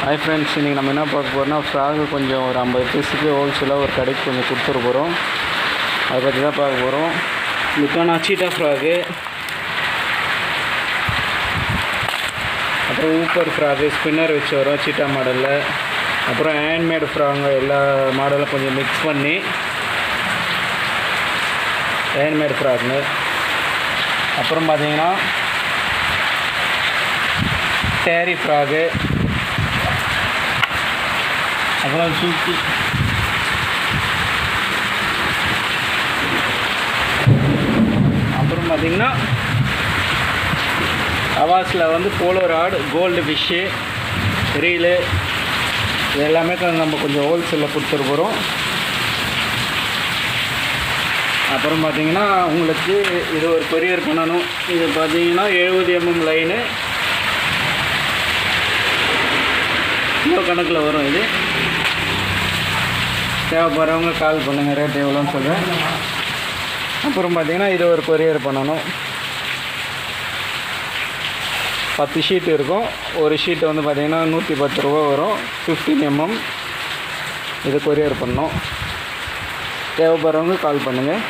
Hi friends, இன்றைக்கி நம்ம என்ன பார்க்க போகிறோம்னா ஃப்ராகு கொஞ்சம் ஒரு 50 பீஸுக்கு ஹோல்சேலாக ஒரு கடைக்கு கொஞ்சம் கொடுத்துட போகிறோம். அதை பற்றி தான் பார்க்க போகிறோம். லுக்கானா சீட்டா ஃப்ராகு, அப்புறம் ஊப்பர் ஃப்ராகு ஸ்பின்னர் வச்சு வரும் சீட்டா மாடலில், அப்புறம் ஹேண்ட்மேடு ஃப்ராகுங்க எல்லா மாடலும் கொஞ்சம் மிக்ஸ் பண்ணி ஹேண்ட்மேடு ஃப்ராகுங்க. அப்புறம் பார்த்திங்கன்னா டேரி ஃப்ராகு, அப்புறம் சூக்கி, அப்புறம் பார்த்திங்கன்னா அவாஸில் வந்து polo rod, gold fish, reel, இது எல்லாமே நம்ம கொஞ்சம் ஹோல்சேலில் கொடுத்துட்டு போகிறோம். அப்புறம் பார்த்திங்கன்னா உங்களுக்கு இது ஒரு கொரியர் பண்ணணும். இது பார்த்திங்கன்னா 70 mm லைனு கிலோ கணக்கில் வரும். இது தேவைப்படுறவங்க கால் பண்ணுங்கள், ரேட் எவ்வளோன்னு சொல்கிறேன். அப்புறம் பார்த்திங்கன்னா இது ஒரு கொரியர் பண்ணணும். 10 ஷீட் இருக்கும். ஒரு ஷீட்டு வந்து பார்த்திங்கன்னா 110 ரூபா வரும். 15 mm இது கொரியர் பண்ணணும். தேவைப்படுறவங்க கால் பண்ணுங்கள்.